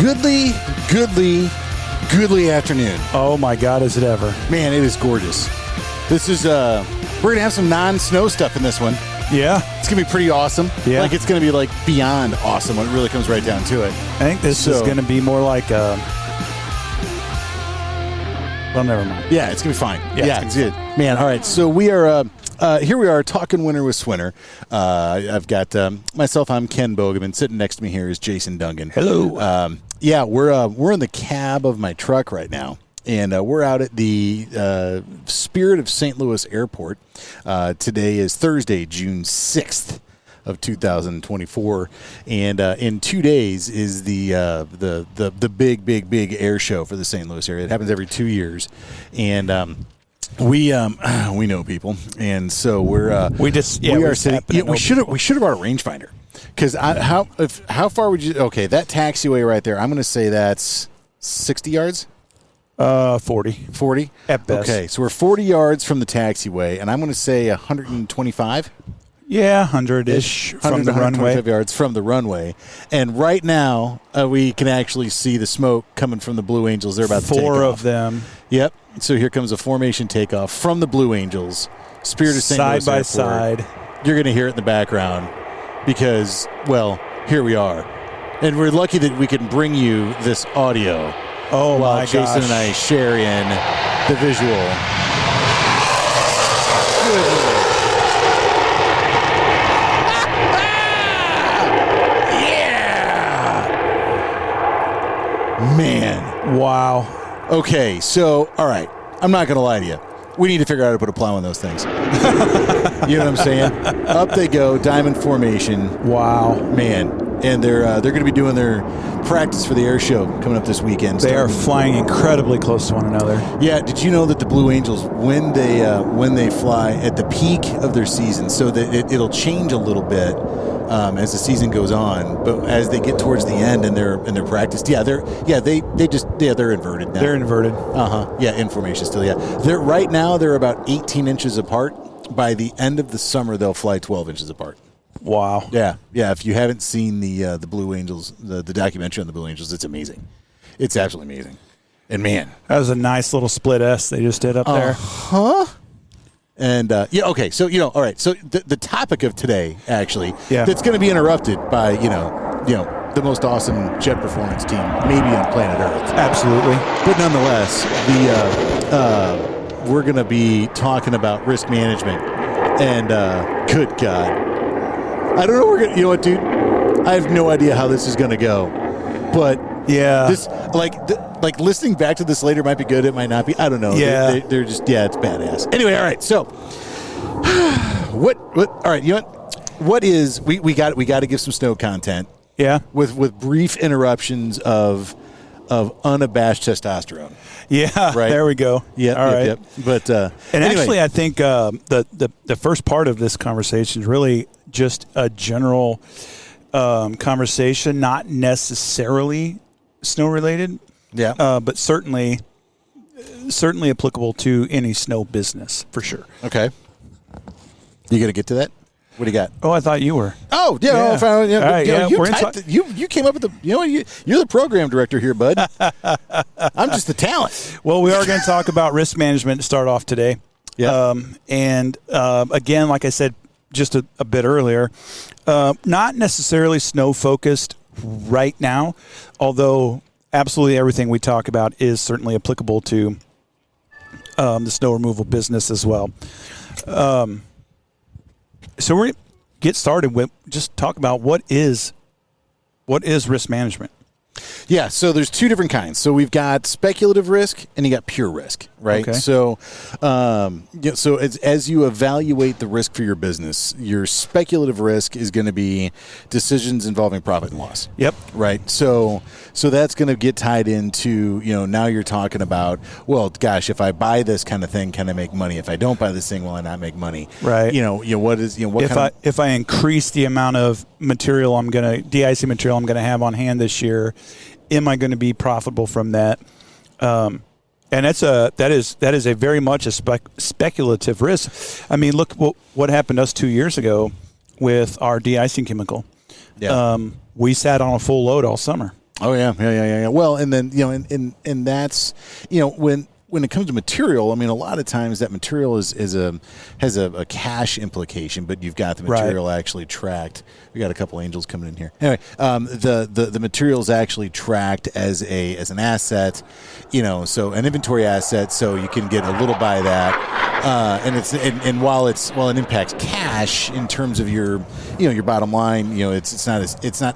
goodly afternoon. Oh my God, is it ever? Man, it is gorgeous. This is we're gonna have some non-snow stuff in this one. Yeah. It's gonna be pretty awesome. Yeah. Like it's gonna be like beyond awesome when it really comes right down to it. I think this is gonna be more like well, never mind. Yeah, it's gonna be fine. Yeah, it's good. Man, all right. So we are here we are talking winter with Swinter. I've got myself, I'm Ken Bogeman. Sitting next to me here is Jason Dungan. Hello. Yeah, we're in the cab of my truck right now, and we're out at the Spirit of St. Louis Airport. Today is Thursday, June 6th of 2024, and in 2 days is the big Air Show for the St. Louis area. It happens every 2 years, and we know people, and so we are sitting. Yeah, we should have brought a rangefinder. Because how far would you? Okay, that taxiway right there. I'm going to say that's 60 yards. 40. 40 at best. Okay, so we're 40 yards from the taxiway, and I'm going to say 125. Yeah, 100-ish from the runway. Yards from the runway, and right now we can actually see the smoke coming from the Blue Angels. They're about to take off. 4 of them. Yep. So here comes a formation takeoff from the Blue Angels. Spirit of St. Louis Airport. Side by side. You're going to hear it in the background. Because, well, here we are. And we're lucky that we can bring you this audio while Jason and I share in the visual. Yeah! Man. Wow. Okay, so, all right. I'm not going to lie to you. We need to figure out how to put a plow on those things. You know what I'm saying? Up they go, diamond formation. Wow, man! And they're going to be doing their practice for the air show coming up this weekend. They are flying incredibly close to one another. Yeah. Did you know that the Blue Angels, when they fly at the peak of their season, so that it'll change a little bit as the season goes on, but as they get towards the end in their practice, they're inverted now. They're inverted. Yeah, in formation still. Yeah, right now they're about 18 inches apart. By the end of the summer, they'll fly 12 inches apart. Wow. Yeah. If you haven't seen the Blue Angels, the documentary on the Blue Angels, it's amazing. It's absolutely amazing. And man, that was a nice little split S they just did up there. And okay. So all right. So the topic of today, actually, that's going to be interrupted by the most awesome jet performance team maybe on planet Earth. Absolutely. But nonetheless, we're going to be talking about risk management. And good God, I don't know. You know what, dude? I have no idea how this is going to go. But this like listening back to this later might be good. It might not be. I don't know. Yeah, they're just it's badass. Anyway, all right. So what? All right. You know what is we got to give some snow content. Yeah. With brief interruptions of unabashed testosterone. Yeah, right. There we go. Yeah, all right. Yep. But anyway. Actually, I think the first part of this conversation is really just a general conversation, not necessarily snow related. Yeah, but certainly applicable to any snow business for sure. Okay. You gonna get to that? What do you got? Oh, I thought you were. Oh, yeah. Yeah. All right, You came up with you're the program director here, bud. I'm just the talent. Well, we are going to talk about risk management to start off today. Yeah. Again, like I said just a bit earlier, not necessarily snow focused right now, although absolutely everything we talk about is certainly applicable to the snow removal business as well. So we're going to get started with just talk about what is risk management. Yeah, so there's two different kinds. So we've got speculative risk and you got pure risk, right? Okay. So, as you evaluate the risk for your business, your speculative risk is going to be decisions involving profit and loss. Yep. Right. So that's going to get tied into now you're talking about, well, gosh, if I buy this kind of thing, can I make money? If I don't buy this thing, will I not make money? Right. If I increase the amount of material de-icing material I'm going to have on hand this year, am I going to be profitable from that? And that is a very much a speculative risk. I mean, look what happened to us 2 years ago with our de-icing chemical. Yeah. We sat on a full load all summer. Oh yeah. Well, and then and that's when it comes to material, I mean, a lot of times that material has a cash implication, but you've got the material actually tracked. We got a couple angels coming in here. Anyway, the material is actually tracked as an asset, so an inventory asset, so you can get a little by that, and while it impacts cash in terms of your bottom line, it's not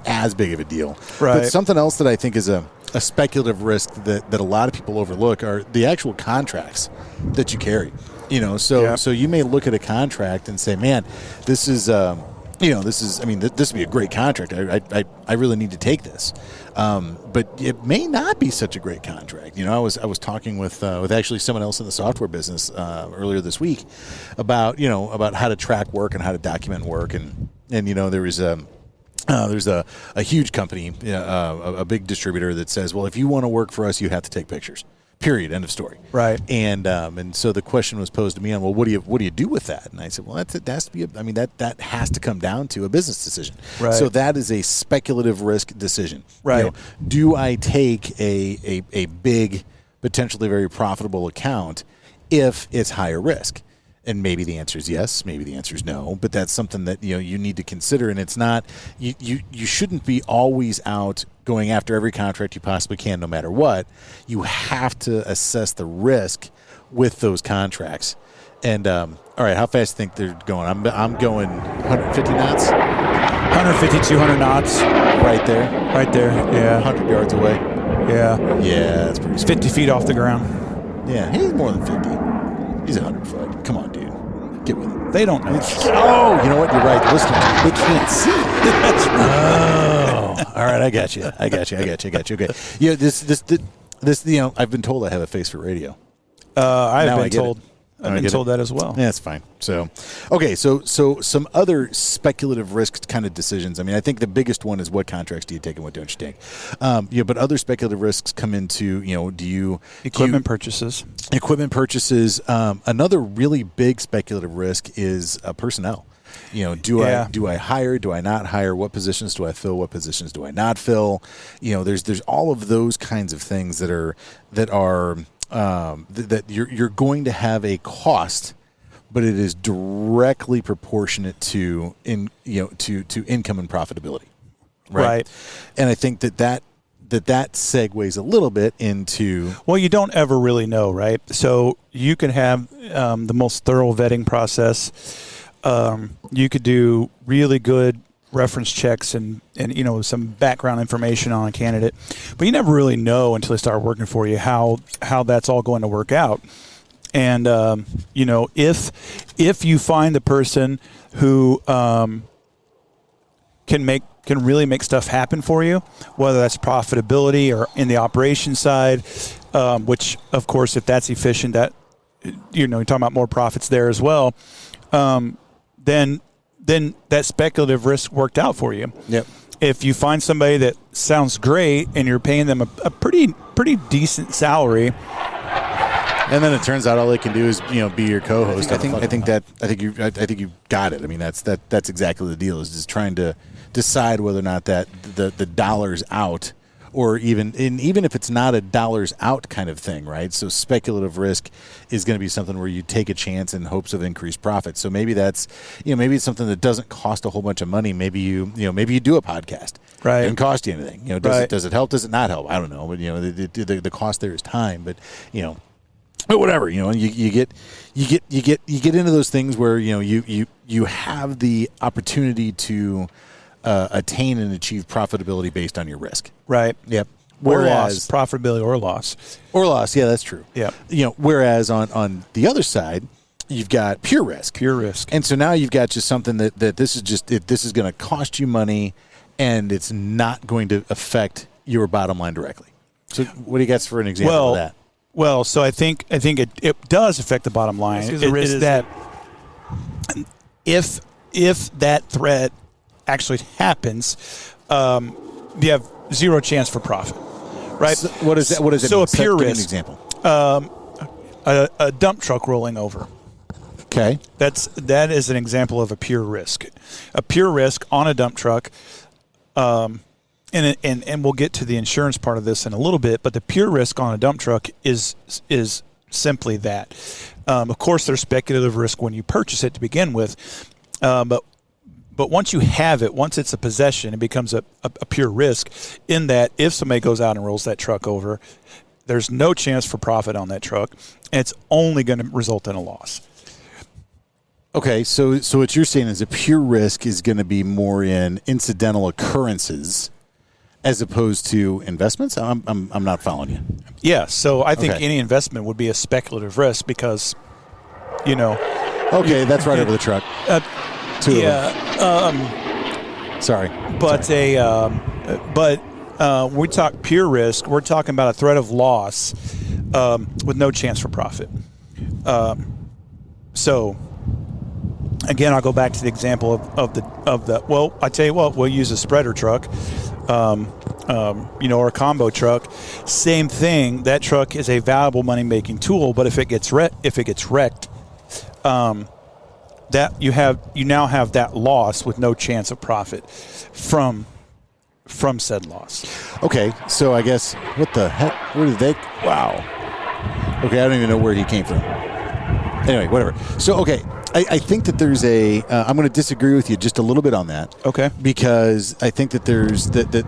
as big of a deal. Right. But something else that I think is a speculative risk that a lot of people overlook are the actual contracts that you carry. So you may look at a contract and say, man, this would be a great contract. I really need to take this. But it may not be such a great contract. I was talking with actually someone else in the software business earlier this week about how to track work and how to document work, and there was there's a huge company, a big distributor that says, well, if you want to work for us, you have to take pictures. Period. End of story. Right. And so the question was posed to me on, well, what do you do with that? And I said, well, that has to be. That has to come down to a business decision. Right. So that is a speculative risk decision. Right. Do I take a big, potentially very profitable account if it's higher risk? And maybe the answer is yes, maybe the answer is no, but that's something that you need to consider. And it's not you shouldn't be always out going after every contract you possibly can, no matter what. You have to assess the risk with those contracts. And all right, how fast do you think they're going? I'm going 150 knots. 150, 200 knots. Right there. Yeah. 100 yards away. Yeah. Yeah, that's pretty. 50 feet off the ground. Yeah, he's more than 50. He's 100 foot. Come on, dude. Get with it. They don't know. Oh, you know what? You're right. The listeners, they can't see. That's right. Oh, all right. I got you. Okay. I've been told I have a face for radio. I've been told that as well. Yeah, that's fine. So, okay. So some other speculative risk kind of decisions. I mean, I think the biggest one is what contracts do you take and what don't you take? But other speculative risks come into, Equipment purchases. Another really big speculative risk is personnel. Do I hire? Do I not hire? What positions do I fill? What positions do I not fill? There's all of those kinds of things that you're going to have a cost, but it is directly proportionate to income and profitability, right? And I think that segues a little bit into, well, you don't ever really know, right? So you can have the most thorough vetting process. You could do really good reference checks and some background information on a candidate, but you never really know until they start working for you how that's all going to work out. And if you find the person who can really make stuff happen for you, whether that's profitability or in the operation side, which of course, if that's efficient, that you're talking about more profits there as well. Then that speculative risk worked out for you. Yep. If you find somebody that sounds great and you're paying them a pretty decent salary, and then it turns out all they can do is be your co-host. I think you got it. I mean, that's exactly the deal. Is just trying to decide whether or not that the dollar's out, or even if it's not a dollars out kind of thing, right? So speculative risk is going to be something where you take a chance in hopes of increased profit. So maybe that's maybe it's something that doesn't cost a whole bunch of money. Maybe you do a podcast. Right. It doesn't cost you anything. Does it help? Does it not help? I don't know. But the cost there is time. But but whatever, you get into those things where you have the opportunity to attain and achieve profitability based on your risk. Right. Yep. Whereas profitability or loss. Yeah, that's true. Yeah. Whereas on the other side, you've got pure risk. And so now you've got just something that this is going to cost you money, and it's not going to affect your bottom line directly. So what do you got for an example of that? Well, so I think it does affect the bottom line. It is that if that threat actually happens, you have zero chance for profit, right? So what is that? What is it? So mean? A pure Give risk. An example. A dump truck rolling over. Okay. That is an example of a pure risk. A pure risk on a dump truck. and we'll get to the insurance part of this in a little bit, but the pure risk on a dump truck is simply that. Of course, there's speculative risk when you purchase it to begin with, but once you have it, once it's a possession, it becomes a pure risk in that if somebody goes out and rolls that truck over, there's no chance for profit on that truck, and it's only going to result in a loss. Okay, so what you're saying is a pure risk is going to be more in incidental occurrences as opposed to investments? I'm not following you. Yeah, so I think any investment would be a speculative risk because, Okay, that's right over the truck. Two of them. Sorry. But when we talk pure risk, we're talking about a threat of loss with no chance for profit. So again, I'll go back to the example of the. Well, I tell you what, we'll use a spreader truck, or a combo truck. Same thing. That truck is a valuable money making tool, but if it gets wrecked, that you now have that loss with no chance of profit from said loss. Okay, so I guess what the heck? Where did they? Wow. Okay, I don't even know where he came from. Anyway, whatever. So okay. I think that there's I'm going to disagree with you just a little bit on that. Okay. Because I think that there's the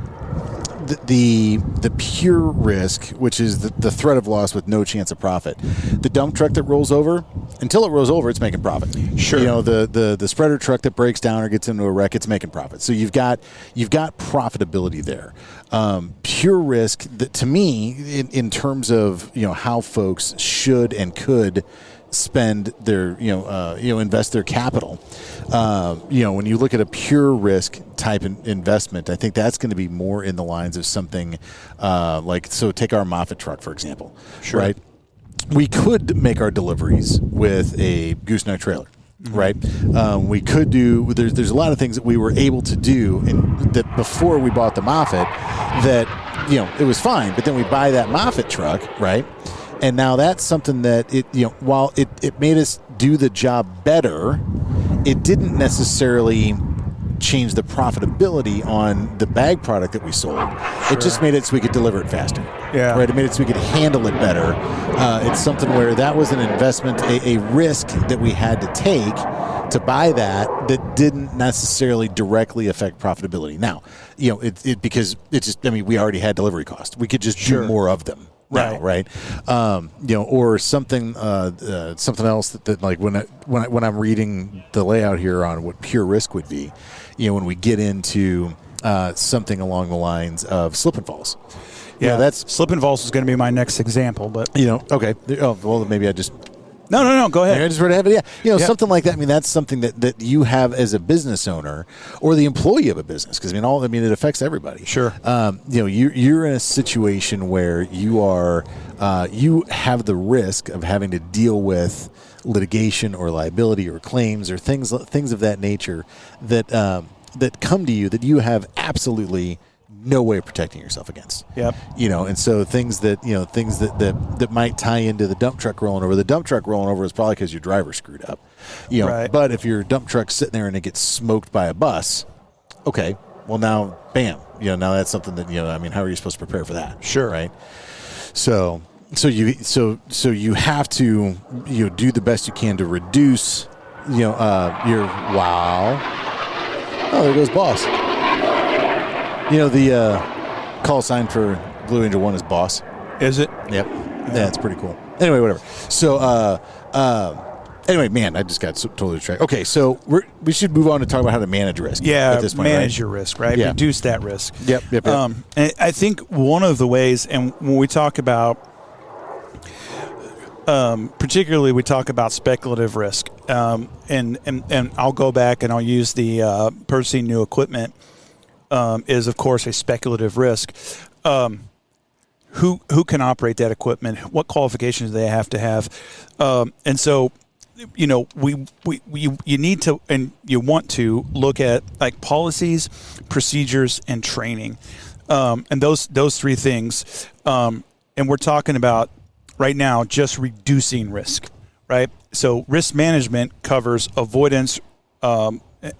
pure risk, which is the threat of loss with no chance of profit. The dump truck that rolls over, until it rolls over, it's making profit. Sure. The spreader truck that breaks down or gets into a wreck, it's making profit. So you've got profitability there. Pure risk, to me, in terms of how folks should and could spend their invest their capital. When you look at a pure risk type investment, I think that's going to be more in the lines of something take our Moffett truck, for example. Sure. Right? We could make our deliveries with a gooseneck trailer. Mm-hmm. Right? We could do. There's a lot of things that we were able to do, that before we bought the Moffett, that it was fine. But then we buy that Moffett truck, right? And now that's something that while it made us do the job better, it didn't necessarily change the profitability on the bag product that we sold. Sure. It just made it so we could deliver it faster. Yeah. Right. It made it so we could handle it better. It's something where that was an investment, a risk that we had to take to buy that didn't necessarily directly affect profitability. Now, because we already had delivery costs. We could just do more of them. Now, right? Or something else that like when I'm reading the layout here on what pure risk would be, when we get into something along the lines of slip and falls. Yeah, that's slip and falls is going to be my next example, but okay. Oh, well, maybe I just. No. Go ahead. I just read it. Yeah, something like that. I mean, that's something that you have as a business owner or the employee of a business, because it affects everybody. Sure. You're in a situation where you have the risk of having to deal with litigation or liability or claims or things of that nature that come to you that you have absolutely no way of protecting yourself against. Yep. And so things that might tie into the dump truck rolling over. The dump truck rolling over is probably because your driver screwed up. Right. But if your dump truck's sitting there and it gets smoked by a bus, okay, well now, bam, now that's something that how are you supposed to prepare for that? Sure. Right. So you have to do the best you can to reduce your wow. Oh, there goes boss. The call sign for Blue Angel 1 is boss. Is it? Yep. Yeah, it's pretty cool. Anyway, whatever. So, man, I just got totally distracted. Okay, so we should move on to talk about how to manage risk. Yeah, at this point, manage your risk, right? Yeah. Reduce that risk. Yep. And I think one of the ways, and when we talk about, particularly we talk about speculative risk, and I'll go back and I'll use the purchasing new equipment. Is of course a speculative risk. Who can operate that equipment? What qualifications do they have to have? And so, you need to and you want to look at like policies, procedures, and training, and those three things. And we're talking about right now just reducing risk, right? So risk management covers avoidance.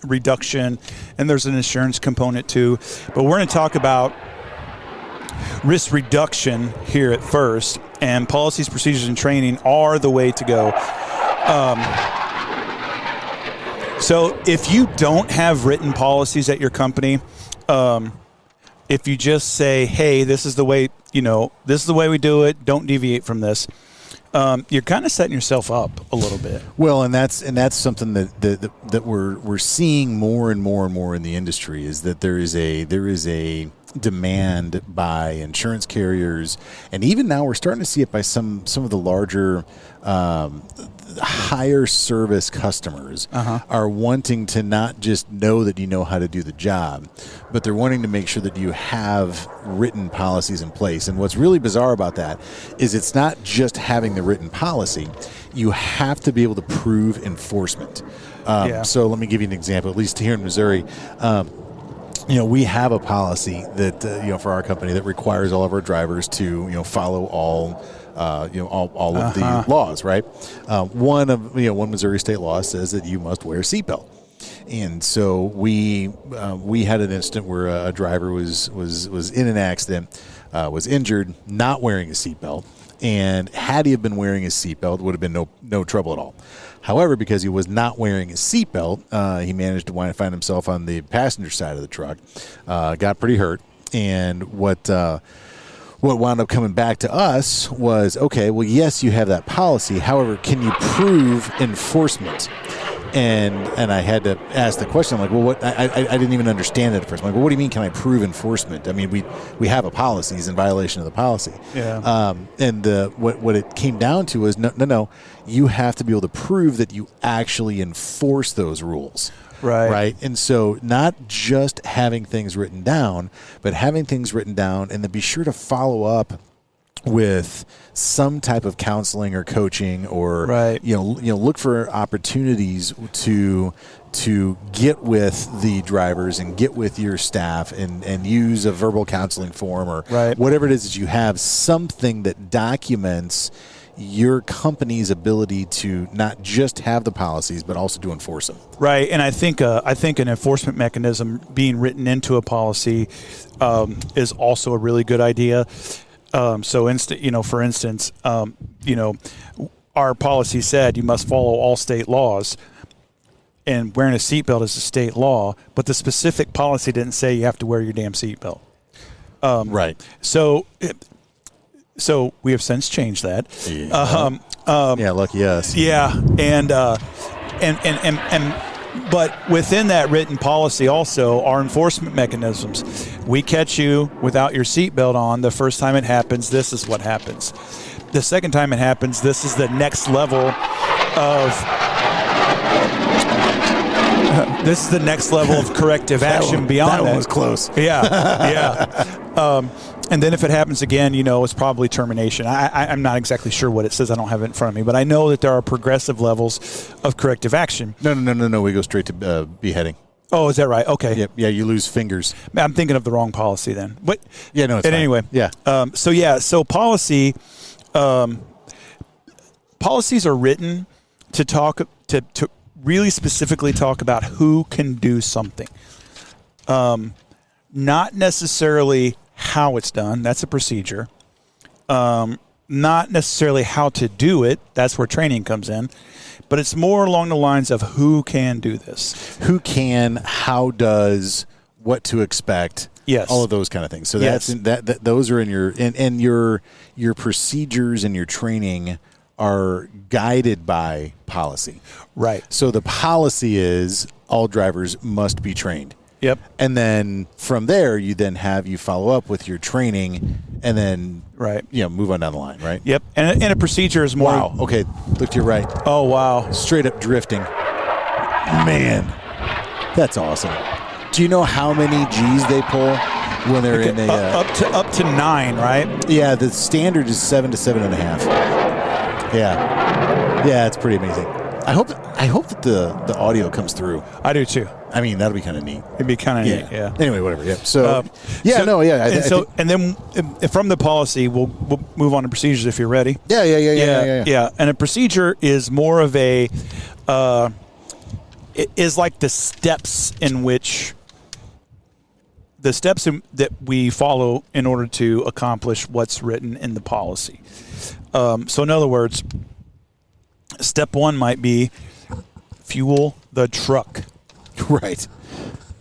reduction, and there's an insurance component too. But we're going to talk about risk reduction here at first, and policies, procedures, and training are the way to go. So if you don't have written policies at your company, if you just say, hey, this is the way, this is the way we do it, don't deviate from this, you're kind of setting yourself up a little bit. Well, and that's something that we're seeing more and more and more in the industry, is that there is a demand by insurance carriers, and even now we're starting to see it by some of the larger higher service customers are wanting to not just know that you know how to do the job, but they're wanting to make sure that you have written policies in place. And what's really bizarre about that is it's not just having the written policy. You have to be able to prove enforcement. So let me give you an example. At least here in Missouri, we have a policy that for our company that requires all of our drivers to follow all of the laws. Right. One Missouri state law says that you must wear a seatbelt, and so we had an incident where a driver was in an accident, was injured, not wearing a seatbelt, and had he have been wearing his seatbelt, would have been no trouble at all. However, because he was not wearing a seatbelt, he managed to find himself on the passenger side of the truck, got pretty hurt, and what wound up coming back to us was, okay, well, yes, you have that policy. However, can you prove enforcement? And I had to ask the question. I'm like, well, what? I didn't even understand it at first. I'm like, well, what do you mean? Can I prove enforcement? I mean, we have a policy. He's in violation of the policy. Yeah. And what it came down to was no. You have to be able to prove that you actually enforce those rules. Right. And so not just having things written down, but having things written down, and then be sure to follow up with some type of counseling or coaching, or look for opportunities to get with the drivers and get with your staff and use a verbal counseling form or whatever it is that you have, something that documents your company's ability to not just have the policies, but also to enforce them. Right, and I think an enforcement mechanism being written into a policy is also a really good idea. For instance, our policy said you must follow all state laws, and wearing a seatbelt is a state law, but the specific policy didn't say you have to wear your damn seatbelt. So we have since changed that. Lucky us. Yeah, and but within that written policy also are enforcement mechanisms. We catch you without your seatbelt on. The first time it happens, this is what happens. The second time it happens, this is the next level of corrective action beyond that. That one was close. Yeah. And then if it happens again, it's probably termination. I'm not exactly sure what it says. I don't have it in front of me. But I know that there are progressive levels of corrective action. No. We go straight to beheading. Oh, is that right? Okay. Yep. Yeah, you lose fingers. I'm thinking of the wrong policy then. But yeah, no, it's fine. Anyway. Yeah. So policies are written to really specifically talk about who can do something. Not necessarily how it's done. That's a procedure. Not necessarily how to do it. That's where training comes in. But it's more along the lines of who can do this. Who can, how does, what to expect. Yes. All of those kind of things. So that's those are in your procedures and your training are guided by policy. Right. So the policy is all drivers must be trained. Yep. And then from there, you follow up with your training, and then move on down the line, right? Yep. And a procedure is more. Wow. Okay. Look to your right. Oh wow. Straight up drifting. Man, that's awesome. Do you know how many G's they pull when they're in a up to 9, right? Yeah. The standard is 7 to 7.5. Yeah. It's pretty amazing. I hope that the audio comes through. I do too. I mean, that'll be kind of neat. It'd be kind of neat, yeah. Anyway, whatever. Yeah. So, and then from the policy, we'll move on to procedures if you're ready. Yeah. And a procedure is more of a is like the steps that we follow in order to accomplish what's written in the policy. So in other words, step one might be fuel the truck. Right.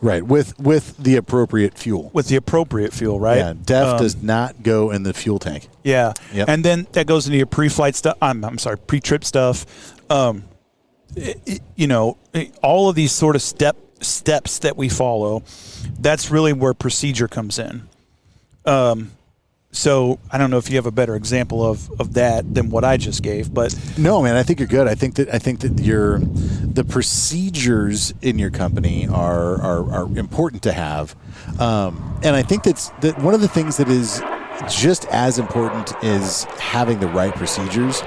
With the appropriate fuel. With the appropriate fuel, right? Yeah. DEF does not go in the fuel tank. Yeah. Yep. And then that goes into your pre-flight stuff. Pre-trip stuff. All of these sort of steps that we follow, that's really where procedure comes in. So I don't know if you have a better example of that than what I just gave, but no, man, I think you're good. I think that the procedures in your company are important to have, and I think that one of the things that is just as important as having the right procedures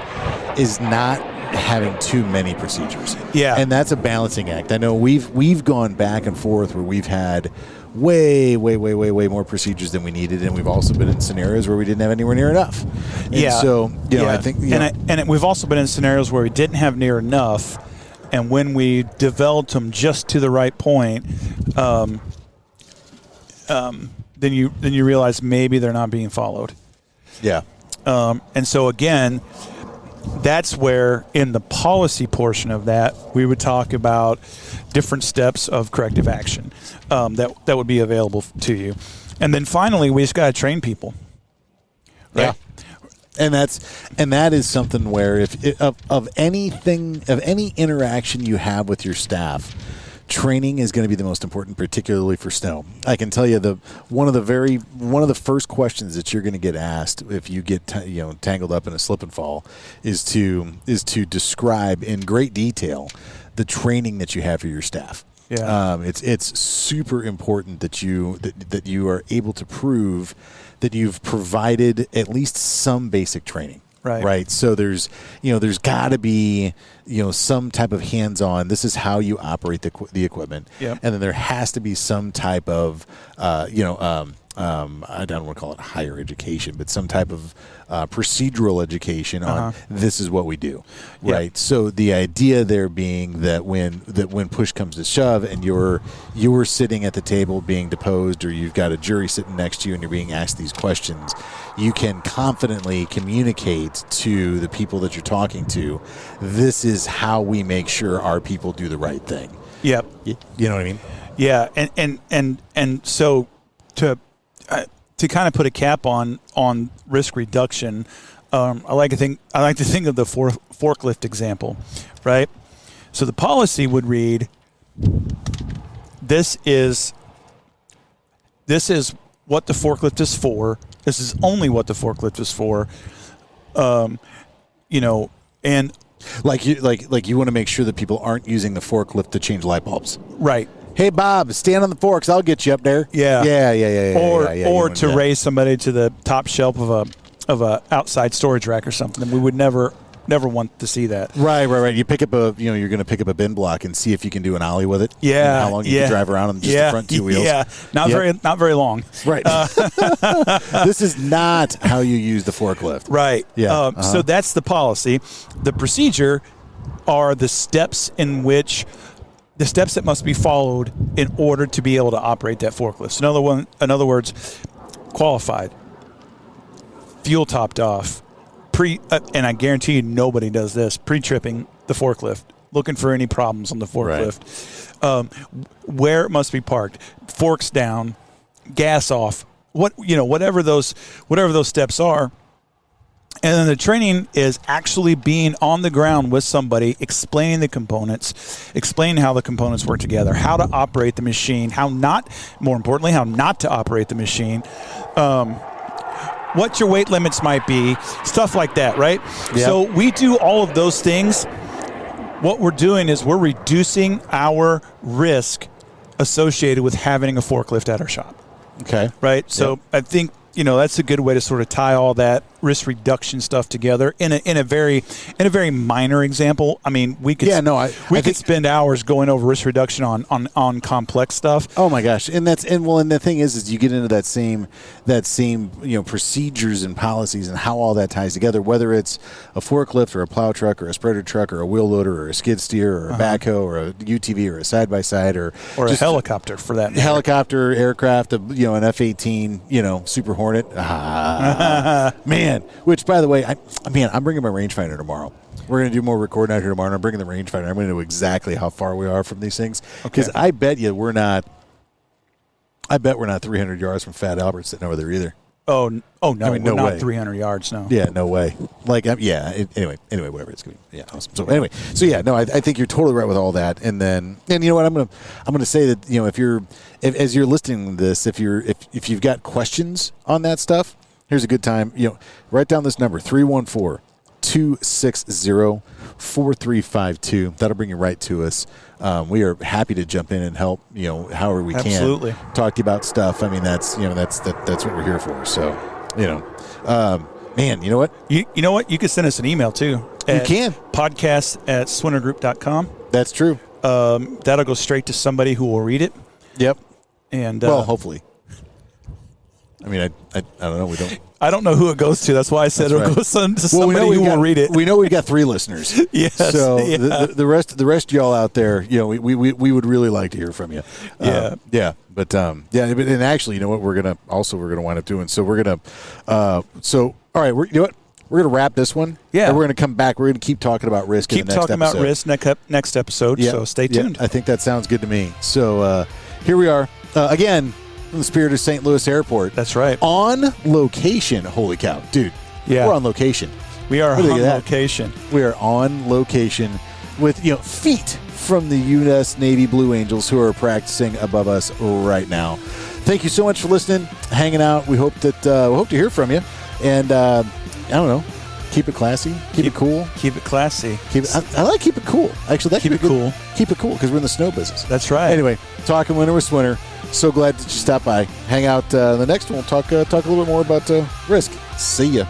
is not having too many procedures. Yeah, and that's a balancing act. I know we've gone back and forth where we've had way more procedures than we needed, and we've also been in scenarios where we didn't have anywhere near enough. And so I think we've also been in scenarios where we didn't have near enough, and when we developed them just to the right point, then you realize maybe they're not being followed. Yeah. And so again, that's where in the policy portion of that we would talk about different steps of corrective action that would be available to you. And then finally, we just got to train people. Right? Yeah. And that is something where of any interaction you have with your staff, training is going to be the most important, particularly for snow. I can tell you one of the first questions that you're going to get asked if you get tangled up in a slip and fall is to describe in great detail the training that you have for your staff. Yeah. It's super important that you are able to prove that you've provided at least some basic training. Right. So there's got to be, some type of hands-on. This is how you operate the equipment. Yep. And then there has to be some type of, I don't want to call it higher education, but some type of procedural education on this is what we do. Yep. Right. So the idea there being that when push comes to shove and you're sitting at the table being deposed, or you've got a jury sitting next to you and you're being asked these questions, you can confidently communicate to the people that you're talking to, this is how we make sure our people do the right thing. Yep. You know what I mean? Yeah. And so to kind of put a cap on risk reduction, I like to think of the forklift example, right? So the policy would read, this is what the forklift is for. This is only what the forklift is for. And like you want to make sure that people aren't using the forklift to change light bulbs. Right. Hey, Bob, stand on the forks. I'll get you up there. Yeah. Yeah. Or to raise somebody to the top shelf of a outside storage rack or something. We would never want to see that. Right. You pick up you're going to pick up a bin block and see if you can do an ollie with it. Yeah. And how long you can drive around on just the front two wheels. Yeah. Not very long. Right. This is not how you use the forklift. Right. Yeah. So that's the policy. The procedure are the steps that must be followed in order to be able to operate that forklift. So in other words, qualified, fuel topped off, and I guarantee you nobody does this, pre-tripping the forklift, looking for any problems on the forklift, right. Where it must be parked, forks down, gas off, whatever those steps are. And then the training is actually being on the ground with somebody, explaining the components, explaining how the components work together, how to operate the machine, more importantly, how not to operate the machine, what your weight limits might be, stuff like that, right? Yep. So we do all of those things. What we're doing is we're reducing our risk associated with having a forklift at our shop. Okay. Right? So I think, that's a good way to sort of tie all that risk reduction stuff together in a very minor example. I mean, we could could spend hours going over risk reduction on complex stuff. Oh my gosh, and the thing is you get into that same procedures and policies and how all that ties together. Whether it's a forklift or a plow truck or a spreader truck or a wheel loader or a skid steer or a backhoe or a UTV or a side by side or a helicopter for that matter. Helicopter, aircraft, an F-18, Super Hornet. Man, which by the way, I'm bringing my rangefinder tomorrow. We're going to do more recording out here tomorrow, and I'm bringing the rangefinder. I'm going to know exactly how far we are from these things. Because I bet we're not 300 yards from Fat Albert sitting over there either. Oh no, we're no not way. 300 yards, no. Yeah, no way. Anyway, whatever it's going to be. Yeah, awesome. So anyway, I think you're totally right with all that. And you know what, I'm going to say that, as you're listening to this, if you've got questions on that stuff, here's a good time. Write down this number, 314-260-4352. That'll bring you right to us. We are happy to jump in and help, however we can. Absolutely. Talk to you about stuff. I mean, that's what we're here for. So, man, you know what? You know what? You can send us an email too. You can. podcast@swintergroup.com. That's true. That'll go straight to somebody who will read it. Yep. And hopefully. I mean, I don't know. We don't. I don't know who it goes to. That's why I said it'll go to somebody who will read it. We know we've got 3 listeners. Yes. So the rest of y'all out there, we would really like to hear from you. Yeah. But and actually, you know what, we're gonna wind up doing. So we're gonna. All right. We're gonna wrap this one. Yeah. And we're gonna come back. We're gonna keep talking about risk. Keep in the next talking episode. about risk next episode. Yeah. So stay tuned. Yeah, I think that sounds good to me. So here we are again. From the spirit of St. Louis Airport. That's right. On location. Holy cow. Dude. Yeah. We're on location. We are on location. We are on location with, feet from the U.S. Navy Blue Angels who are practicing above us right now. Thank you so much for listening, hanging out. We hope to hear from you. And, I don't know. Keep it classy. Keep it cool. Keep it classy. I like keep it cool. Actually, keep it cool. Keep it cool because we're in the snow business. That's right. Anyway, talking winter with Swinter. So glad that you stopped by. Hang out the next one. We'll talk a little bit more about risk. See ya.